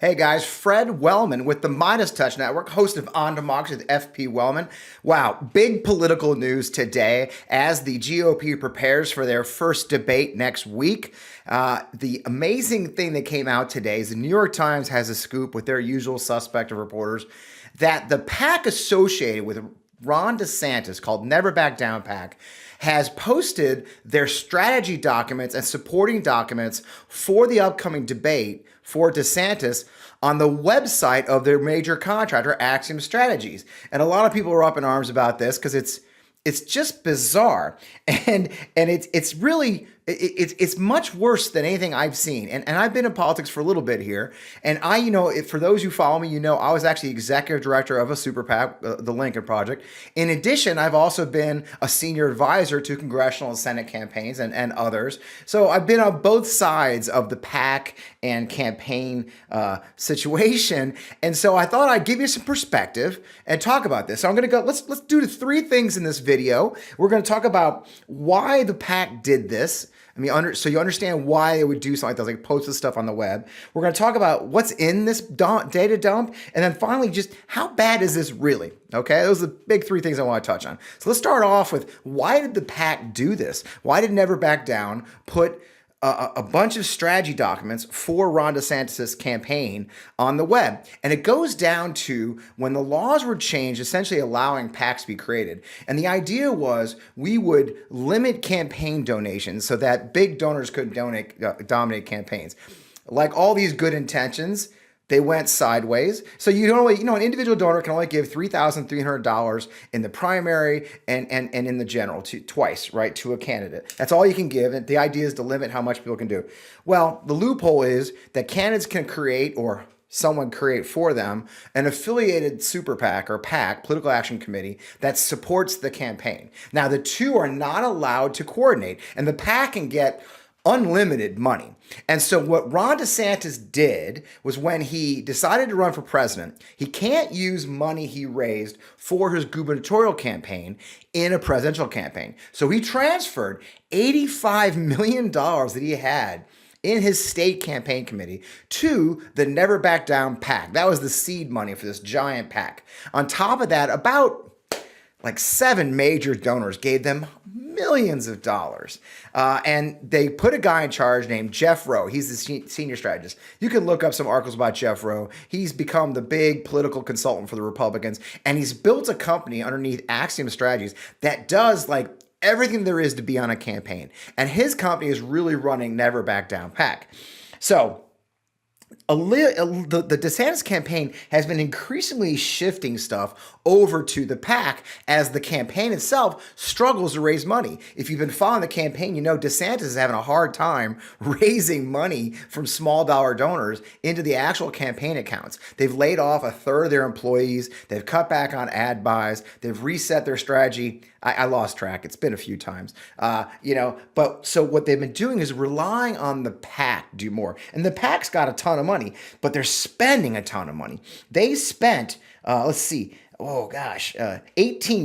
Hey guys, Fred Wellman with the MeidasTouch Network, host of On Democracy with FP Wellman. Wow, big political news today as the GOP prepares for their first debate next week. The amazing thing that came out today is the New York Times has a scoop with their usual suspect of reporters that the PAC associated with Ron DeSantis, called Never Back Down PAC, has posted their strategy documents and supporting documents for the upcoming debate for DeSantis on the website of their major contractor, Axiom Strategies. And a lot of people are up in arms about this because it's just bizarre, and it's really it's much worse than anything I've seen. And I've been in politics for a little bit here, and for those who follow me, I was actually executive director of a super PAC, the Lincoln Project. In addition, I've also been a senior advisor to congressional and Senate campaigns and others. So I've been on both sides of the PAC and campaign situation, and so I thought I'd give you some perspective and talk about this. So I'm going to go. Let's do the three things in this video. We're going to talk about why the PAC did this. So you understand why they would do something like this, like post this stuff on the web. We're going to talk about what's in this data dump, and then finally, just how bad is this really? Okay, those are the big three things I want to touch on. So let's start off with, why did the PAC do this? Why did Never Back Down put a bunch of strategy documents for Ron DeSantis' campaign on the web? And it goes down to when the laws were changed, essentially allowing PACs to be created. And the idea was we would limit campaign donations so that big donors could dominate campaigns. Like all these good intentions, they went sideways. So an individual donor can only give $3,300 in the primary and in the general twice, right, to a candidate. That's all you can give. And the idea is to limit how much people can do. Well, the loophole is that candidates can create, or someone create for them, an affiliated super PAC or PAC, political action committee, that supports the campaign. Now, the two are not allowed to coordinate, and the PAC can get unlimited money. And so what Ron DeSantis did was, when he decided to run for president, he can't use money he raised for his gubernatorial campaign in a presidential campaign. So he transferred $85 million that he had in his state campaign committee to the Never Back Down PAC. That was the seed money for this giant PAC. On top of that, about like 7 major donors gave them millions of dollars. And they put a guy in charge named Jeff Rowe. He's the senior strategist. You can look up some articles about Jeff Rowe. He's become the big political consultant for the Republicans. And he's built a company underneath Axiom Strategies that does like everything there is to be on a campaign. And his company is really running Never Back Down PAC. So the DeSantis campaign has been increasingly shifting stuff over to the PAC as the campaign itself struggles to raise money. If you've been following the campaign, DeSantis is having a hard time raising money from small dollar donors into the actual campaign accounts. They've laid off a third of their employees. They've cut back on ad buys. They've reset their strategy. I lost track. It's been a few times, but so what they've been doing is relying on the PAC to do more. And the PAC's got a ton of money, but they're spending a ton of money. They spent, $18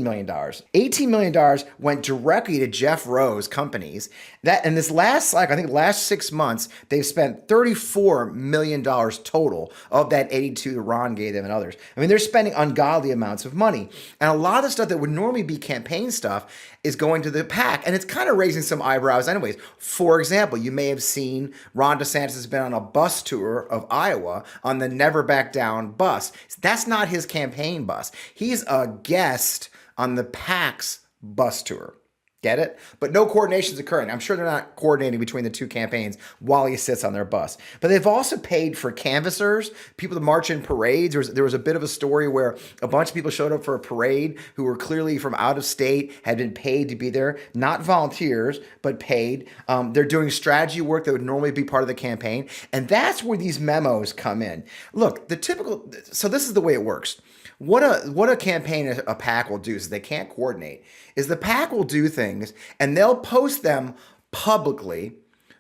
million. $18 million went directly to Jeff Rowe's companies. That in this last cycle, I think last 6 months, they've spent $34 million total of that 82 that Ron gave them and others. They're spending ungodly amounts of money. And a lot of the stuff that would normally be campaign stuff is going to the PAC. And it's kind of raising some eyebrows anyways. For example, you may have seen Ron DeSantis has been on a bus tour of Iowa on the Never Back Down bus. That's not his campaign bus. He's a guest on the PAC's bus tour. Get it? But no coordination is occurring. I'm sure they're not coordinating between the two campaigns while he sits on their bus. But they've also paid for canvassers, people to march in parades. There was a bit of a story where a bunch of people showed up for a parade who were clearly from out of state, had been paid to be there, not volunteers, but paid. They're doing strategy work that would normally be part of the campaign. And that's where these memos come in. Look, so this is the way it works. What a campaign, a PAC will do is they can't coordinate, is the PAC will do things and they'll post them publicly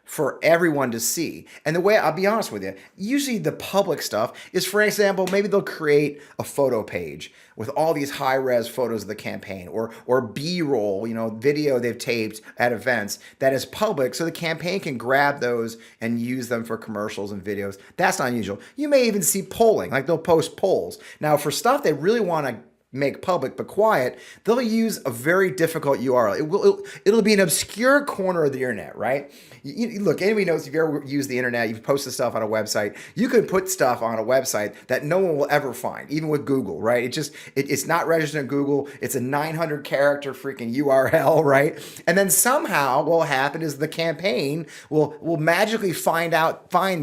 for everyone to see. And the way, I'll be honest with you, usually the public stuff is, for example, maybe they'll create a photo page with all these high-res photos of the campaign, or B-roll, video they've taped at events that is public, so the campaign can grab those and use them for commercials and videos. That's not unusual. You may even see polling, like they'll post polls. Now, for stuff they really want to make public but quiet, they'll use a very difficult URL. It'll be an obscure corner of the internet, right? Look, anybody knows, if you ever use the internet, you've posted stuff on a website, you could put stuff on a website that no one will ever find, even with Google, right? It's not registered in Google. It's a 900 character freaking URL, right? And then somehow what will happen is the campaign will magically find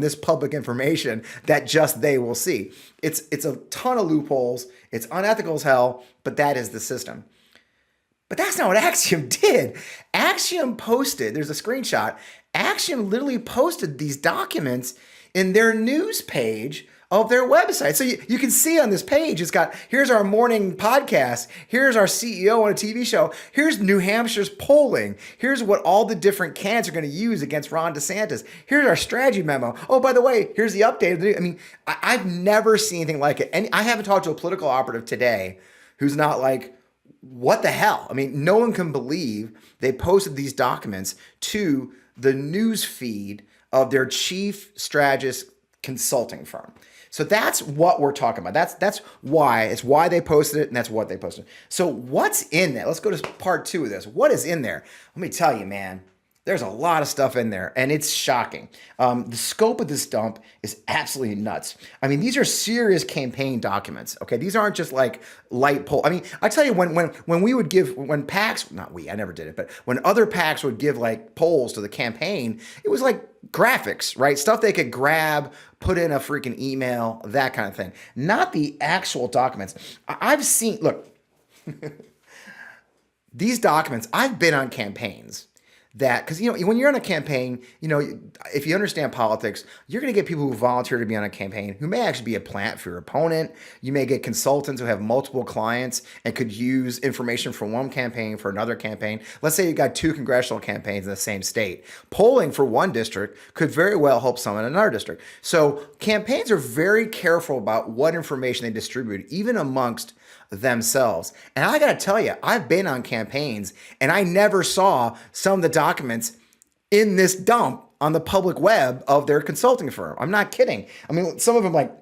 this public information that just they will see. It's a ton of loopholes. It's unethical as hell, but that is the system. But that's not what Axiom did. Axiom posted, there's a screenshot, Axiom literally posted these documents in their news page of their website. So you can see on this page, it's got, here's our morning podcast, here's our CEO on a TV show, here's New Hampshire's polling, here's what all the different candidates are going to use against Ron DeSantis, here's our strategy memo. Oh, by the way, here's the update. I mean, I've never seen anything like it. And I haven't talked to a political operative today who's not like, what the hell? I mean, no one can believe they posted these documents to the news feed of their chief strategist consulting firm. So that's what we're talking about. That's why. It's why they posted it, and that's what they posted. So what's in there? Let's go to part 2 of this. What is in there? Let me tell you, man. There's a lot of stuff in there, and it's shocking. The scope of this dump is absolutely nuts. I mean, these are serious campaign documents, okay? These aren't just like light poll. I mean, I tell you, when we would give, when PACs, not we, I never did it, but when other PACs would give like polls to the campaign, it was like graphics, right? Stuff they could grab, put in a freaking email, that kind of thing. Not the actual documents. I've seen, look, these documents, I've been on campaigns that, because when you're on a campaign, if you understand politics, you're going to get people who volunteer to be on a campaign who may actually be a plant for your opponent. You may get consultants who have multiple clients and could use information from one campaign for another campaign. Let's say you got 2 congressional campaigns in the same state. Polling for one district could very well help someone in another district. So campaigns are very careful about what information they distribute, even amongst themselves. And I got to tell you, I've been on campaigns and I never saw some of the documents in this dump on the public web of their consulting firm. I'm not kidding. I mean, some of them, like,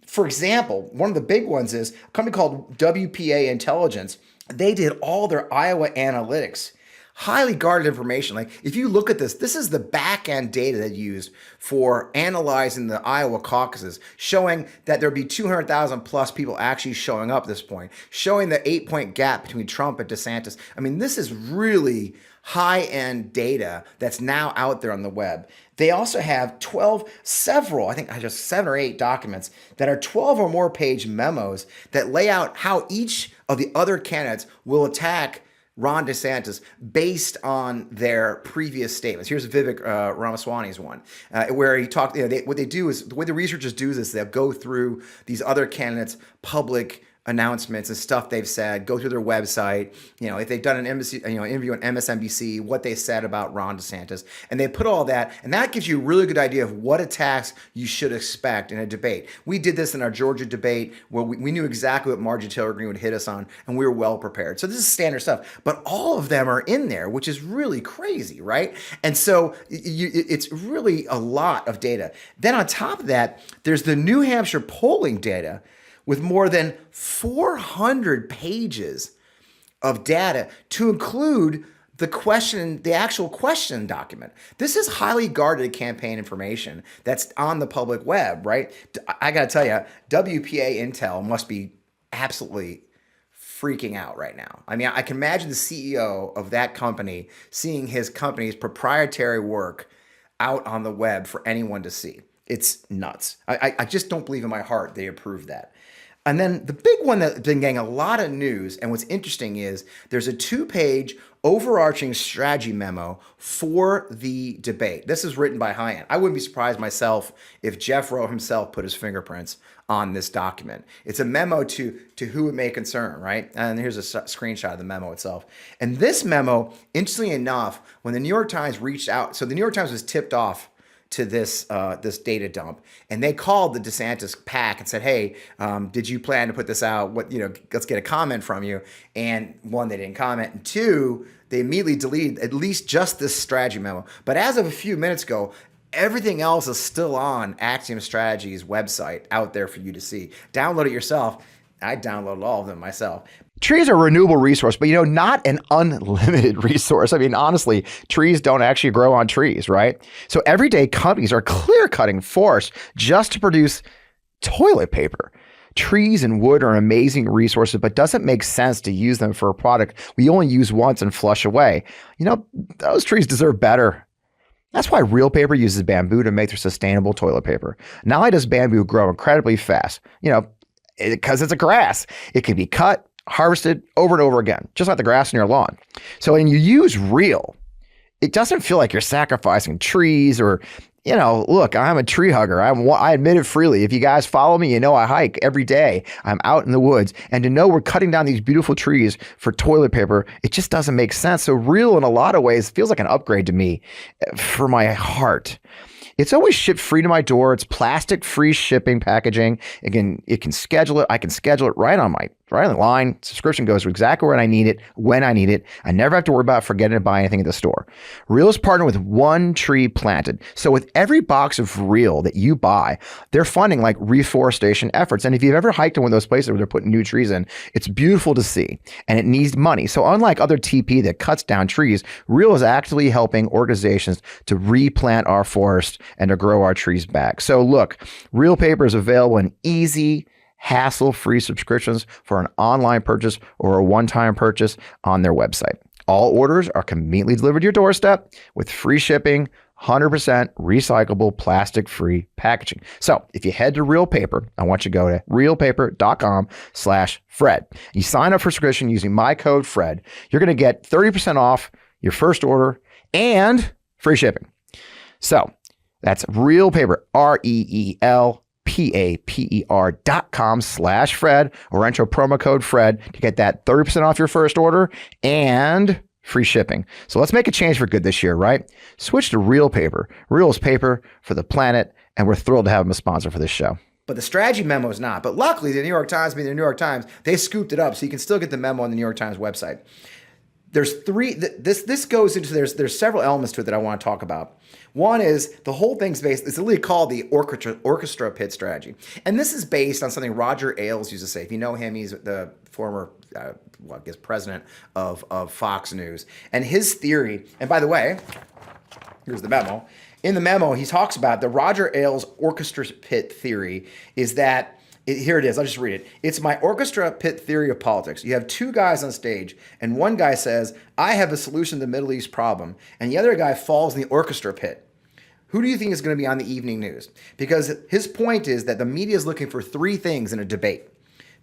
for example, one of the big ones is a company called WPA Intelligence. They did all their Iowa analytics. Highly guarded information. Like, if you look at this is the back end data that used for analyzing the Iowa caucuses, showing that there'd be 200,000 plus people actually showing up at this point, showing the 8-point gap between Trump and DeSantis. I mean, this is really high end data that's now out there on the web. They also have I think just 7 or 8 documents that are 12 or more page memos that lay out how each of the other candidates will attack Ron DeSantis based on their previous statements. Here's Vivek Ramaswamy's one, where he talked. What they do is, the way the researchers do this, they'll go through these other candidates' public announcements and stuff they've said, go through their website, if they've done an embassy, interview on MSNBC, what they said about Ron DeSantis, and they put all that, and that gives you a really good idea of what attacks you should expect in a debate. We did this in our Georgia debate where we knew exactly what Marjorie Taylor Greene would hit us on, and we were well prepared. So this is standard stuff, but all of them are in there, which is really crazy, right? And so it's really a lot of data. Then on top of that, there's the New Hampshire polling data, with more than 400 pages of data to include the actual question document. This is highly guarded campaign information that's on the public web, right? I got to tell you, WPA Intel must be absolutely freaking out right now. I mean, I can imagine the CEO of that company seeing his company's proprietary work out on the web for anyone to see. It's nuts. I just don't believe in my heart they approved that. And then the big one that's been getting a lot of news, and what's interesting is there's a 2-page overarching strategy memo for the debate. This is written by High-End. I wouldn't be surprised myself if Jeff Rowe himself put his fingerprints on this document. It's a memo to who it may concern, right? And here's a screenshot of the memo itself. And this memo, interestingly enough, when the New York Times reached out, so the New York Times was tipped off to this data dump, and they called the DeSantis PAC and said, "Hey, did you plan to put this out? Let's get a comment from you." And one, they didn't comment, and two, they immediately deleted at least just this strategy memo. But as of a few minutes ago, everything else is still on Axiom Strategy's website out there for you to see. Download it yourself. I downloaded all of them myself. Trees are a renewable resource, but not an unlimited resource. I mean, honestly, trees don't actually grow on trees, right? So everyday companies are clear cutting forests just to produce toilet paper. Trees and wood are amazing resources, but doesn't make sense to use them for a product we only use once and flush away. Those trees deserve better. That's why Real Paper uses bamboo to make their sustainable toilet paper. Not only does bamboo grow incredibly fast, because it's a grass, it can be cut, harvested over and over again, just like the grass in your lawn. So when you use Real, it doesn't feel like you're sacrificing trees or, look, I'm a tree hugger. I admit it freely. If you guys follow me, I hike every day. I'm out in the woods. And to know we're cutting down these beautiful trees for toilet paper, it just doesn't make sense. So Real, in a lot of ways, feels like an upgrade to me for my heart. It's always shipped free to my door. It's plastic-free shipping packaging. Again, it can schedule it. I can schedule it right on the line. Subscription goes exactly where I need it, when I need it. I never have to worry about forgetting to buy anything at the store. Real is partnered with One Tree Planted. So with every box of Real that you buy, they're funding like reforestation efforts. And if you've ever hiked to one of those places where they're putting new trees in, it's beautiful to see, and it needs money. So unlike other TP that cuts down trees, Real is actually helping organizations to replant our forests and to grow our trees back. So look, Real Paper is available in easy, hassle-free subscriptions for an online purchase or a one-time purchase on their website. All orders are conveniently delivered to your doorstep with free shipping, 100% recyclable, plastic-free packaging. So if you head to Real Paper, I want you to go to realpaper.com/Fred. You sign up for subscription using my code Fred. You're going to get 30% off your first order and free shipping. So that's Real Paper, RealPaper.com/Fred, or enter promo code Fred to get that 30% off your first order and free shipping. So let's make a change for good this year, right? Switch to Real Paper. Real is paper for the planet, and we're thrilled to have them a sponsor for this show. But the strategy memo is not. But luckily, the New York Times, they scooped it up, so you can still get the memo on the New York Times website. There's three. This goes into there's several elements to it that I want to talk about. One is the whole thing's based. It's literally called the orchestra pit strategy, and this is based on something Roger Ailes used to say. If you know him, he's the former, president of Fox News, and his theory. And by the way, here's the memo. In the memo, he talks about the Roger Ailes orchestra pit theory. Is that here it is. I'll just read it. It's my orchestra pit theory of politics. You have two guys on stage, and one guy says, "I have a solution to the Middle East problem," and the other guy falls in the orchestra pit. Who do you think is going to be on the evening news? Because his point is that the media is looking for three things in a debate: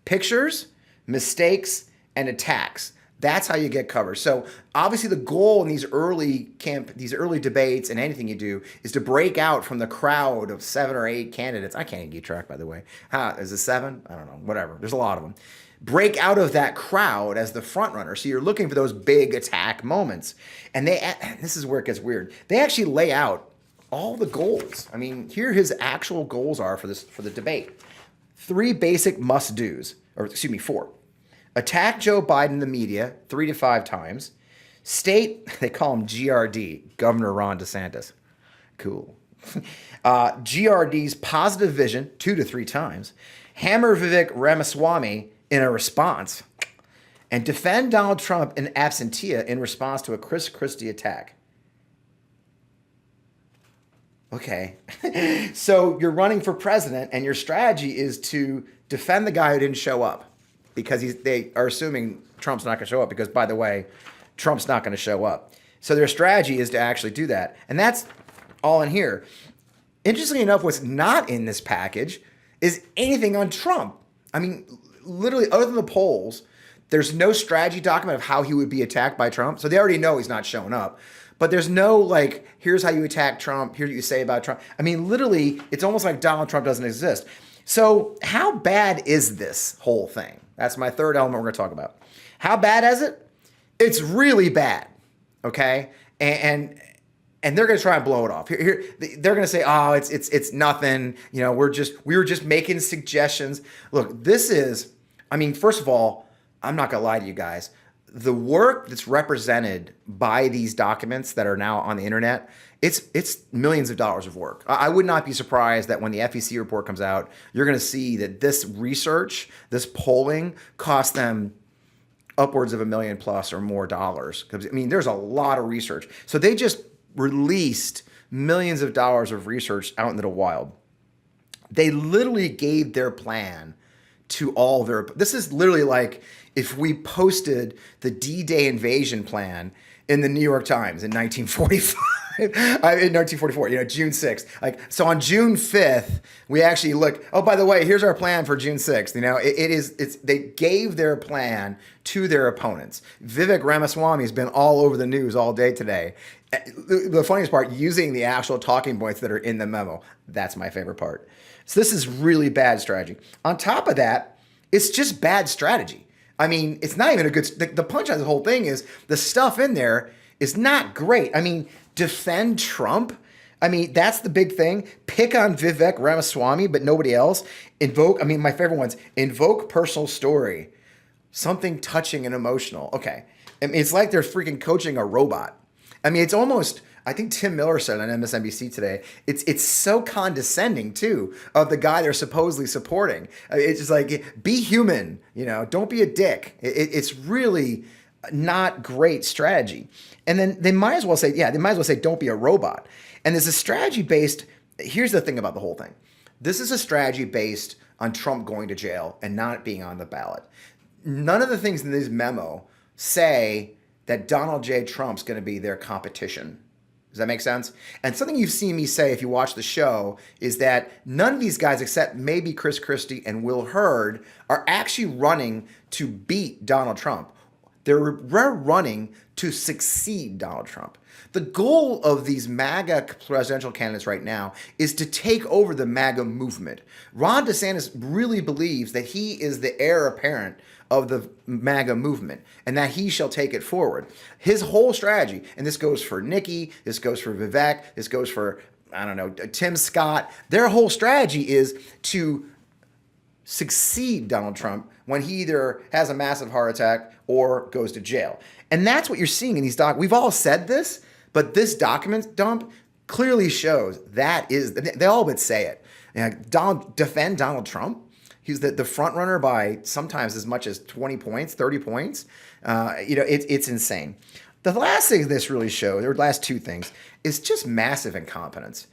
pictures, mistakes, and attacks. That's how you get coverage. So obviously the goal in these early debates and anything you do is to break out from the crowd of 7 or 8 candidates. I can't even keep track, by the way. Is it 7? I don't know. Whatever. There's a lot of them. Break out of that crowd as the front runner. So you're looking for those big attack moments. And this is where it gets weird. They actually lay out all the goals. I mean, here his actual goals are for the debate. 3 basic must-dos, 4. Attack Joe Biden in the media 3 to 5 times. State, they call him GRD, Governor Ron DeSantis. Cool. GRD's positive vision 2 to 3 times. Hammer Vivek Ramaswamy in a response. And defend Donald Trump in absentia in response to a Chris Christie attack. Okay. So you're running for president and your strategy is to defend the guy who didn't show up. Because they are assuming Trump's not going to show up because, by the way, Trump's not going to show up. So their strategy is to actually do that. And that's all in here. Interestingly enough, what's not in this package is anything on Trump. I mean, literally, other than the polls, there's no strategy document of how he would be attacked by Trump. So they already know he's not showing up. But there's no like, here's how you attack Trump. Here's what you say about Trump. I mean, literally, it's almost like Donald Trump doesn't exist. So how bad is this whole thing? That's my third element we're going to talk about. How bad is it? It's really bad. Okay, and they're going to try and blow it off. Here, they're going to say, "Oh, it's nothing." You know, we were just making suggestions. Look, this is. I mean, first of all, I'm not going to lie to you guys. The work that's represented by these documents that are now on the internet, it's millions of dollars of work. I would not be surprised that when the FEC report comes out, you're going to see that this research, this polling, cost them upwards of $1 million plus or more dollars. Because I mean, there's a lot of research. So they just released millions of dollars of research out into the wild. They literally gave their plan to all their. This is literally like if we posted the D-Day invasion plan in the New York Times in 1945. In 1944, June 6th. Like, so on June 5th, we actually look, oh, by the way, here's our plan for June 6th. They gave their plan to their opponents. Vivek Ramaswamy has been all over the news all day today. The funniest part, using the actual talking points that are in the memo. That's my favorite part. So this is really bad strategy. On top of that, it's just bad strategy. I mean, it's not even a good, the punch on the whole thing is the stuff in there is not great. I mean, defend Trump. I mean, that's the big thing. Pick on Vivek Ramaswamy, but nobody else. My favorite ones, invoke personal story. Something touching and emotional. Okay. I mean, it's like they're freaking coaching a robot. I mean, it's almost, I think Tim Miller said on MSNBC today, it's so condescending too of the guy they're supposedly supporting. It's just like, be human, don't be a dick. It's really not great strategy. And then they might as well say, don't be a robot. And there's a strategy based, here's the thing about the whole thing. This is a strategy based on Trump going to jail and not being on the ballot. None of the things in this memo say that Donald J. Trump's going to be their competition. Does that make sense? And something you've seen me say if you watch the show is that none of these guys, except maybe Chris Christie and Will Hurd, are actually running to beat Donald Trump. They're running to succeed Donald Trump. The goal of these MAGA presidential candidates right now is to take over the MAGA movement. Ron DeSantis really believes that he is the heir apparent of the MAGA movement and that he shall take it forward. His whole strategy, and this goes for Nikki, this goes for Vivek, this goes for, Tim Scott, their whole strategy is to succeed Donald Trump when he either has a massive heart attack or goes to jail. And that's what you're seeing in these We've all said this, but this document dump clearly shows they all would say it. Defend Donald Trump. He's the front runner by sometimes as much as 20 points, 30 points. It's insane. The last thing this really shows, or last two things, is just massive incompetence.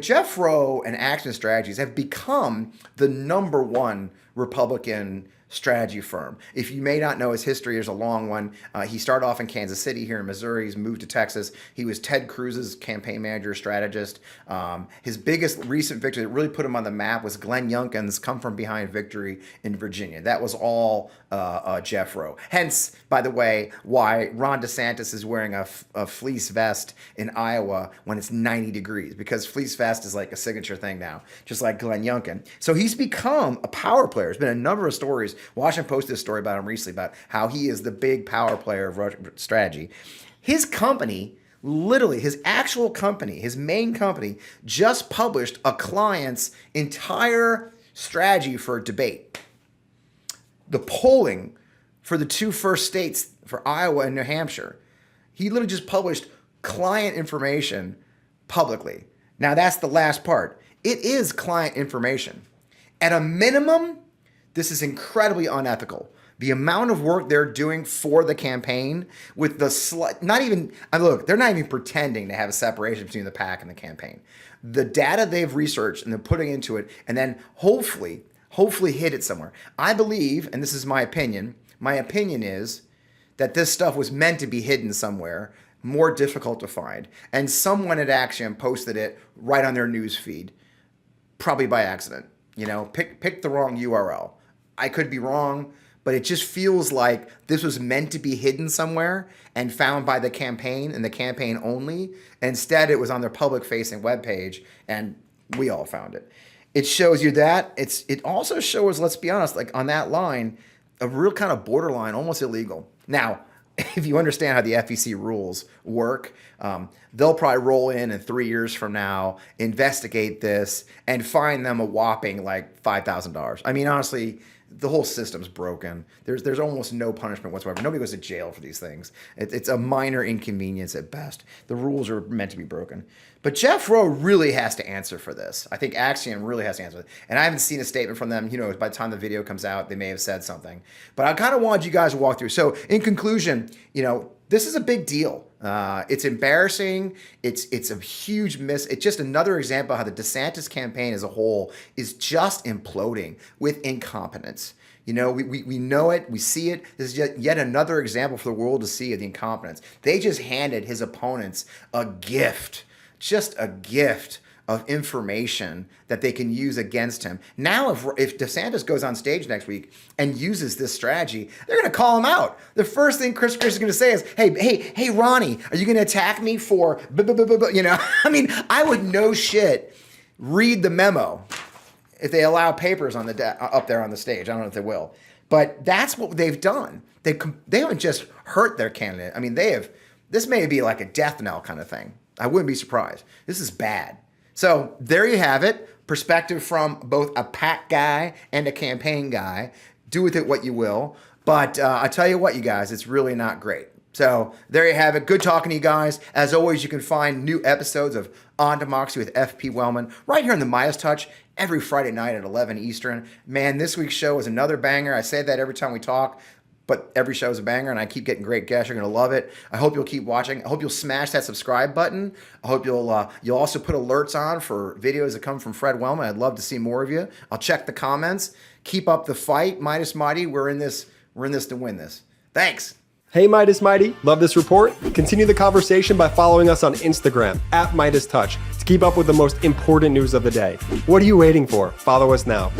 Jeff Rowe and Action Strategies have become the number one Republican strategy firm. If you may not know his history, there's a long one. He started off in Kansas City here in Missouri. He's moved to Texas. He was Ted Cruz's campaign manager, strategist. His biggest recent victory that really put him on the map was Glenn Youngkin's come from behind victory in Virginia. That was all Jeff Rowe. Hence, by the way, why Ron DeSantis is wearing a fleece vest in Iowa when it's 90 degrees, because fleece vest is like a signature thing now, just like Glenn Youngkin. So he's become a power player. There's been a number of stories. Washington posted a story about him recently about how he is the big power player of strategy. His company, literally his actual company, his main company, just published a client's entire strategy for debate. The polling for the two first states, for Iowa and New Hampshire, he literally just published client information publicly. Now that's the last part. It is client information. At a minimum, this is incredibly unethical. The amount of work they're doing for the campaign with they're not even pretending to have a separation between the PAC and the campaign. The data they've researched and they're putting into it, and then hopefully hid it somewhere. I believe, and this is my opinion is that this stuff was meant to be hidden somewhere, more difficult to find, and someone had actually posted it right on their news feed, probably by accident. Pick the wrong URL. I could be wrong, but it just feels like this was meant to be hidden somewhere and found by the campaign and the campaign only. Instead, it was on their public-facing webpage, and we all found it. It shows you that. It also shows, let's be honest, like on that line, a real kind of borderline, almost illegal. Now, if you understand how the FEC rules work, they'll probably roll in 3 years from now, investigate this, and fine them a whopping like $5,000. I mean, honestly, the whole system's broken. There's almost no punishment whatsoever. Nobody goes to jail for these things. It's a minor inconvenience at best. The rules are meant to be broken. But Jeff Rowe really has to answer for this. I think Axiom really has to answer. And I haven't seen a statement from them. By the time the video comes out, they may have said something. But I kind of wanted you guys to walk through. So in conclusion, this is a big deal. It's embarrassing. It's a huge miss. It's just another example of how the DeSantis campaign as a whole is just imploding with incompetence. We know it. We see it. This is yet another example for the world to see of the incompetence. They just handed his opponents a gift, just a gift of information that they can use against him. Now, if DeSantis goes on stage next week and uses this strategy, they're going to call him out. The first thing Chris is going to say is, hey, Ronnie, are you going to attack me for, I mean, I would no shit read the memo if they allow papers on up there on the stage. I don't know if they will. But that's what they've done. They haven't just hurt their candidate. I mean, this may be like a death knell kind of thing. I wouldn't be surprised. This is bad. So there you have it. Perspective from both a PAC guy and a campaign guy. Do with it what you will. But I tell you what, you guys, it's really not great. So there you have it. Good talking to you guys. As always, you can find new episodes of On Democracy with FP Wellman right here in the MeidasTouch every Friday night at 11 Eastern. Man, this week's show is another banger. I say that every time we talk, but every show is a banger, and I keep getting great guests. You're going to love it. I hope you'll keep watching. I hope you'll smash that subscribe button. I hope you'll also put alerts on for videos that come from Fred Wellman. I'd love to see more of you. I'll check the comments. Keep up the fight. Meidas Mighty, we're in this to win this. Thanks. Hey Meidas Mighty, love this report? Continue the conversation by following us on Instagram at MeidasTouch to keep up with the most important news of the day. What are you waiting for? Follow us now.